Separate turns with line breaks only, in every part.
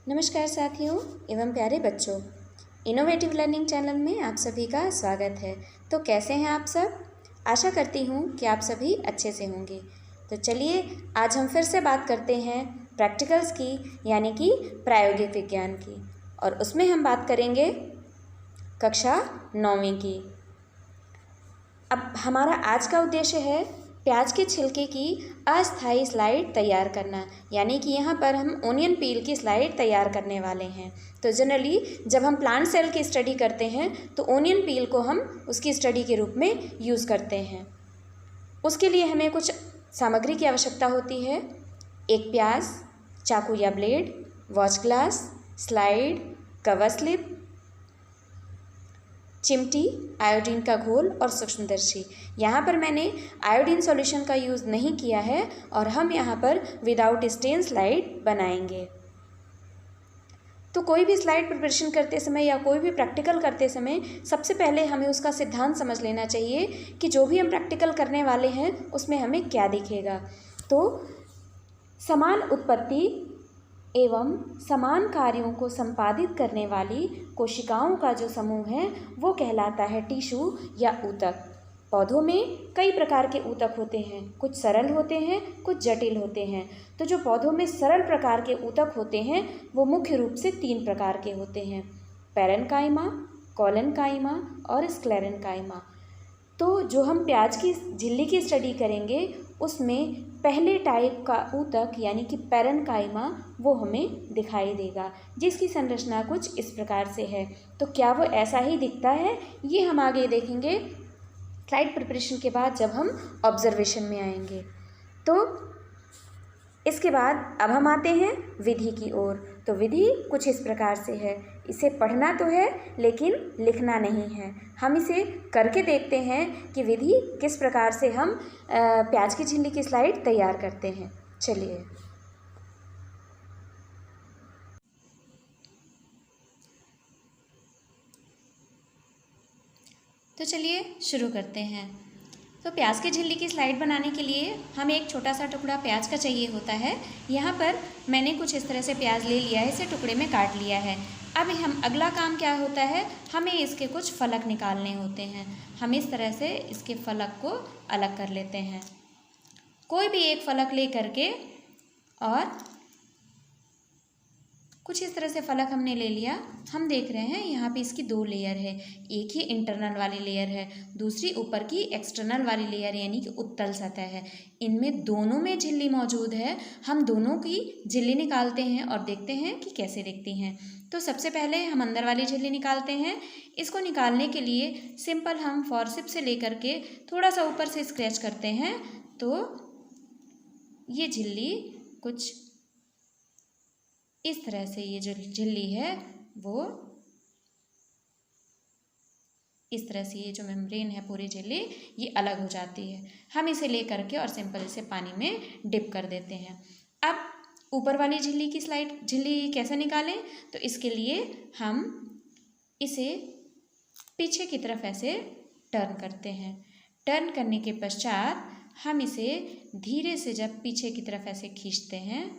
नमस्कार साथियों एवं प्यारे बच्चों, इनोवेटिव लर्निंग चैनल में आप सभी का स्वागत है। तो कैसे हैं आप सब? आशा करती हूँ कि आप सभी अच्छे से होंगे। तो चलिए आज हम फिर से बात करते हैं प्रैक्टिकल्स की, यानी कि प्रायोगिक विज्ञान की, और उसमें हम बात करेंगे कक्षा 9वीं की। अब हमारा आज का उद्देश्य है प्याज के छिलके की अस्थायी स्लाइड तैयार करना, यानी कि यहाँ पर हम ओनियन पील की स्लाइड तैयार करने वाले हैं। तो जनरली जब हम प्लांट सेल की स्टडी करते हैं तो ओनियन पील को हम उसकी स्टडी के रूप में यूज़ करते हैं। उसके लिए हमें कुछ सामग्री की आवश्यकता होती है। एक प्याज, चाकू या blade, watch glass, slide, cover slip, चिमटी, आयोडीन का घोल और सूक्ष्मदर्शी। यहाँ पर मैंने आयोडीन सॉल्यूशन का यूज़ नहीं किया है और हम यहाँ पर विदाउट स्टेन स्लाइड बनाएंगे। तो कोई भी स्लाइड प्रिपरेशन करते समय या कोई भी प्रैक्टिकल करते समय सबसे पहले हमें उसका सिद्धांत समझ लेना चाहिए कि जो भी हम प्रैक्टिकल करने वाले हैं उसमें हमें क्या दिखेगा। तो समान उत्पत्ति एवं समान कार्यों को संपादित करने वाली कोशिकाओं का जो समूह है वो कहलाता है टिश्यू या ऊतक। पौधों में कई प्रकार के ऊतक होते हैं, कुछ सरल होते हैं, कुछ जटिल होते हैं। तो जो पौधों में सरल प्रकार के ऊतक होते हैं वो मुख्य रूप से 3 प्रकार के होते हैं: पैरेन्काइमा, कॉलेन्काइमा और स्क्लेरेन्काइमा। तो जो हम प्याज की झिल्ली की स्टडी करेंगे उसमें पहले टाइप का ऊतक यानी कि पैरेन्काइमा वो हमें दिखाई देगा, जिसकी संरचना कुछ इस प्रकार से है। तो क्या वो ऐसा ही दिखता है, ये हम आगे देखेंगे स्लाइड प्रिपरेशन के बाद जब हम ऑब्जर्वेशन में आएंगे। तो इसके बाद अब हम आते हैं विधि की ओर। तो विधि कुछ इस प्रकार से है। इसे पढ़ना तो है लेकिन लिखना नहीं है। हम इसे करके देखते हैं कि विधि किस प्रकार से हम प्याज की झिल्ली की स्लाइड तैयार करते हैं। चलिए तो चलिए शुरू करते हैं। तो प्याज की झिल्ली की स्लाइड बनाने के लिए हमें एक छोटा सा टुकड़ा प्याज का चाहिए होता है। यहाँ पर मैंने कुछ इस तरह से प्याज ले लिया है, इसे टुकड़े में काट लिया है। अब हम अगला काम क्या होता है, हमें इसके कुछ फलक निकालने होते हैं। हम इस तरह से इसके फलक को अलग कर लेते हैं। कोई भी एक फलक ले करके, और कुछ इस तरह से फलक हमने ले लिया। हम देख रहे हैं यहाँ पे इसकी 2 लेयर है। एक ही इंटरनल वाली लेयर है, दूसरी ऊपर की एक्सटर्नल वाली लेयर यानी कि उत्तल सतह है। इनमें दोनों में झिल्ली मौजूद है। हम दोनों की झिल्ली निकालते हैं और देखते हैं कि कैसे दिखती हैं। तो सबसे पहले हम अंदर वाली झिल्ली निकालते हैं। इसको निकालने के लिए सिंपल हम फॉरसिप से लेकर के थोड़ा सा ऊपर से स्क्रैच करते हैं। तो ये झिल्ली कुछ इस तरह से, ये जो झिल्ली है वो इस तरह से, ये जो मेम्ब्रेन है पूरी झिल्ली ये अलग हो जाती है। हम इसे ले करके और सिंपल इसे पानी में डिप कर देते हैं। अब ऊपर वाली झिल्ली की झिल्ली कैसे निकालें, तो इसके लिए हम इसे पीछे की तरफ ऐसे टर्न करते हैं। टर्न करने के पश्चात हम इसे धीरे से जब पीछे की तरफ ऐसे खींचते हैं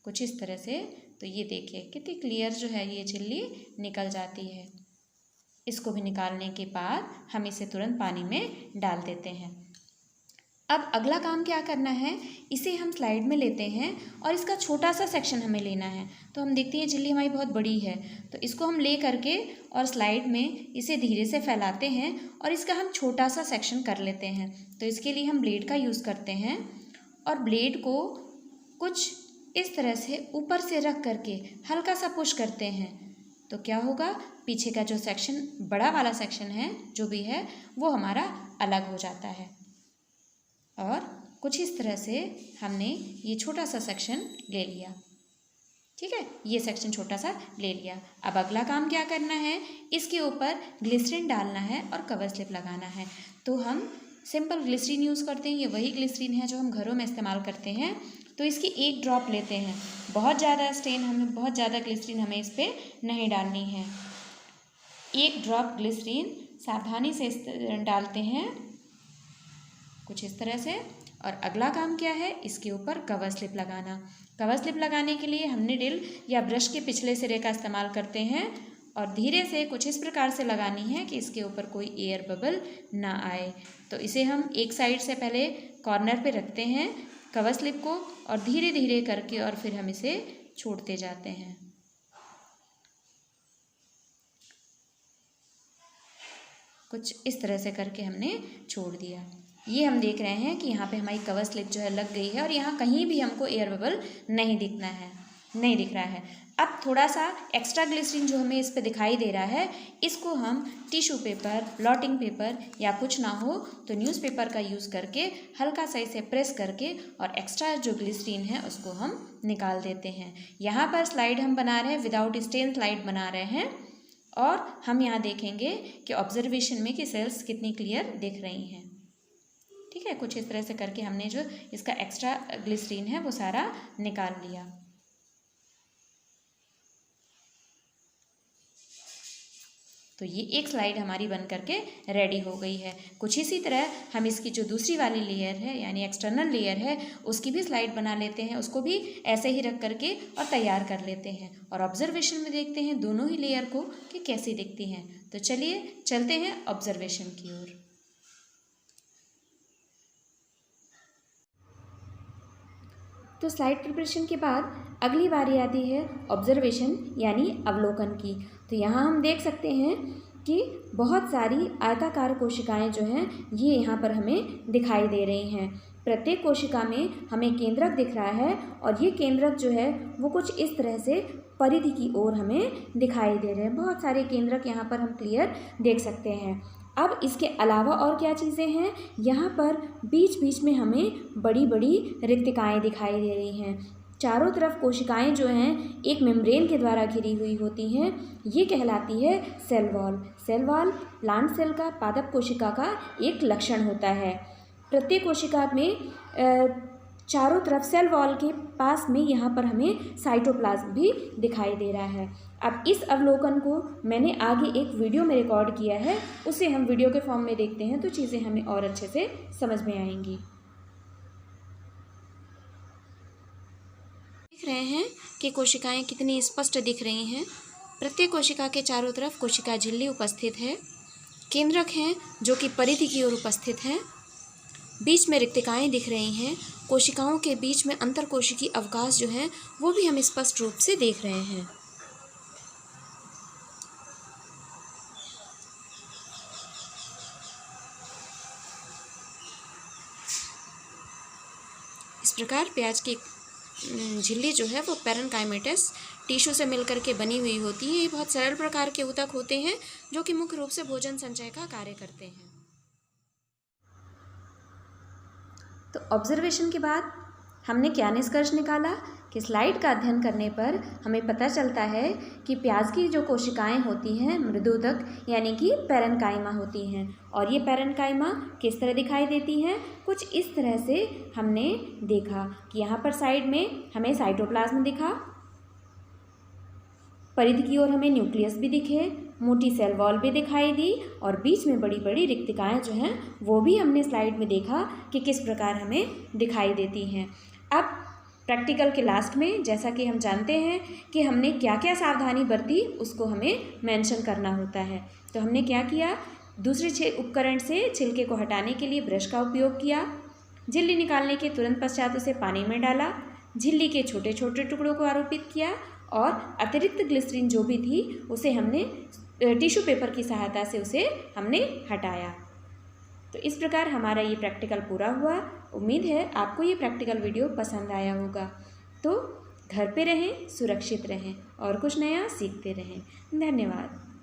कुछ इस तरह से, तो ये देखिए कितनी क्लियर जो है ये झिल्ली निकल जाती है। इसको भी निकालने के बाद हम इसे तुरंत पानी में डाल देते हैं। अब अगला काम क्या करना है, इसे हम स्लाइड में लेते हैं और इसका छोटा सा सेक्शन हमें लेना है। तो हम देखते हैं झिल्ली हमारी बहुत बड़ी है, तो इसको हम ले करके और स्लाइड में इसे धीरे से फैलाते हैं और इसका हम छोटा सा सेक्शन कर लेते हैं। तो इसके लिए हम ब्लेड का यूज़ करते हैं और ब्लेड को कुछ इस तरह से ऊपर से रख करके हल्का सा पुश करते हैं। तो क्या होगा, पीछे का जो सेक्शन, बड़ा वाला सेक्शन है जो भी है, वो हमारा अलग हो जाता है। और कुछ इस तरह से हमने ये छोटा सा सेक्शन ले लिया। ठीक है, ये सेक्शन छोटा सा ले लिया। अब अगला काम क्या करना है, इसके ऊपर ग्लिसरीन डालना है और कवर स्लिप लगाना है। तो हम सिंपल ग्लिसरीन यूज़ करते हैं। ये वही ग्लिसरीन है जो हम घरों में इस्तेमाल करते हैं। तो इसकी 1 ड्रॉप लेते हैं। बहुत ज़्यादा ग्लिसरीन हमें इस पर नहीं डालनी है। 1 ड्रॉप ग्लिसरीन सावधानी से डालते हैं कुछ इस तरह से। और अगला काम क्या है, इसके ऊपर कवर स्लिप लगाना। कवर स्लिप लगाने के लिए हमने ड्रिल या ब्रश के पिछले सिरे का इस्तेमाल करते हैं और धीरे से कुछ इस प्रकार से लगानी है कि इसके ऊपर कोई एयर बबल ना आए। तो इसे हम एक साइड से पहले कॉर्नर पे रखते हैं कवर स्लिप को और धीरे धीरे करके और फिर हम इसे छोड़ते जाते हैं। कुछ इस तरह से करके हमने छोड़ दिया। ये हम देख रहे हैं कि यहाँ पे हमारी कवर स्लिप जो है लग गई है और यहाँ कहीं भी हमको एयर बबल नहीं दिख रहा है। अब थोड़ा सा एक्स्ट्रा ग्लिसरीन जो हमें इस पे दिखाई दे रहा है, इसको हम टिश्यू पेपर, ब्लॉटिंग पेपर या कुछ ना हो तो न्यूज़पेपर का यूज़ करके हल्का सा इसे प्रेस करके और एक्स्ट्रा जो ग्लिसरीन है उसको हम निकाल देते हैं। यहाँ पर स्लाइड हम बना रहे हैं, विदाउट स्टेन स्लाइड बना रहे हैं और हम यहाँ देखेंगे कि ऑब्जर्वेशन में कि सेल्स कितनी क्लियर दिख रही हैं। ठीक है, कुछ इस तरह से करके हमने जो इसका एक्स्ट्रा ग्लिसरीन है वो सारा निकाल लिया। तो ये एक स्लाइड हमारी बन करके रेडी हो गई है। कुछ इसी तरह हम इसकी जो दूसरी वाली लेयर है यानी एक्सटर्नल लेयर है उसकी भी स्लाइड बना लेते हैं, उसको भी ऐसे ही रख करके और तैयार कर लेते हैं और ऑब्जर्वेशन में देखते हैं दोनों ही लेयर को कि कैसी दिखती हैं। तो चलिए चलते हैं ऑब्जर्वेशन की ओर। तो स्लाइड प्रिपरेशन के बाद अगली बारी आती है ऑब्जर्वेशन यानी अवलोकन की। तो यहाँ हम देख सकते हैं कि बहुत सारी आयताकार कोशिकाएं जो हैं ये यहाँ पर हमें दिखाई दे रही हैं। प्रत्येक कोशिका में हमें केंद्रक दिख रहा है और ये केंद्रक जो है वो कुछ इस तरह से परिधि की ओर हमें दिखाई दे रहे हैं। बहुत सारे केंद्रक यहाँ पर हम क्लियर देख सकते हैं। अब इसके अलावा और क्या चीज़ें हैं, यहाँ पर बीच बीच में हमें बड़ी बड़ी रिक्तिकाएँ दिखाई दे रही हैं। चारों तरफ कोशिकाएं जो हैं एक मेम्ब्रेन के द्वारा घिरी हुई होती हैं, ये कहलाती है cell wall. Cell wall plant cell का, पादप कोशिका का एक लक्षण होता है। प्रत्येक कोशिका में चारों तरफ सेल वॉल के पास में यहाँ पर हमें साइटोप्लाज्म भी दिखाई दे रहा है। अब इस अवलोकन को मैंने आगे एक वीडियो में रिकॉर्ड किया है, उसे हम वीडियो के फॉर्म में देखते हैं तो चीज़ें हमें और अच्छे से समझ में आएंगी। देख रहे हैं कि कोशिकाएं कितनी स्पष्ट दिख रही हैं। प्रत्येक कोशिका के चारों तरफ कोशिका झिल्ली उपस्थित है, केंद्रक हैं जो कि परिधि की ओर उपस्थित हैं, बीच में रिक्तिकाएं दिख रही हैं। कोशिकाओं के बीच में अंतरकोशिकीय अवकाश जो है वो भी हम स्पष्ट रूप से देख रहे हैं। इस प्रकार प्याज की झिल्ली जो है वो पैरेन्काइमेटस टिश्यू से मिलकर के बनी हुई होती है। ये बहुत सरल प्रकार के ऊतक होते हैं जो कि मुख्य रूप से भोजन संचय का कार्य करते हैं। तो ऑब्जर्वेशन के बाद हमने क्या निष्कर्ष निकाला कि स्लाइड का अध्ययन करने पर हमें पता चलता है कि प्याज की जो कोशिकाएं होती हैं मृदुदक यानी कि पैरेन्काइमा होती हैं और ये पैरेन्काइमा किस तरह दिखाई देती हैं, कुछ इस तरह से हमने देखा कि यहाँ पर साइड में हमें साइटोप्लाज्म दिखा, परिधि की ओर हमें न्यूक्लियस भी दिखे, मोटी सेल वॉल भी दिखाई दी और बीच में बड़ी बड़ी रिक्तिकाएं जो हैं वो भी हमने स्लाइड में देखा कि किस प्रकार हमें दिखाई देती हैं। अब प्रैक्टिकल के लास्ट में जैसा कि हम जानते हैं कि हमने क्या क्या सावधानी बरती उसको हमें मेंशन करना होता है। तो हमने क्या किया, दूसरे उपकरण से छिलके को हटाने के लिए ब्रश का उपयोग किया, झिल्ली निकालने के तुरंत पश्चात उसे पानी में डाला, झिल्ली के छोटे छोटे टुकड़ों को आरोपित किया और अतिरिक्त ग्लिसरीन जो भी थी उसे हमने टिश्यू पेपर की सहायता से उसे हमने हटाया। तो इस प्रकार हमारा ये प्रैक्टिकल पूरा हुआ। उम्मीद है आपको ये प्रैक्टिकल वीडियो पसंद आया होगा। तो घर पे रहें, सुरक्षित रहें और कुछ नया सीखते रहें। धन्यवाद।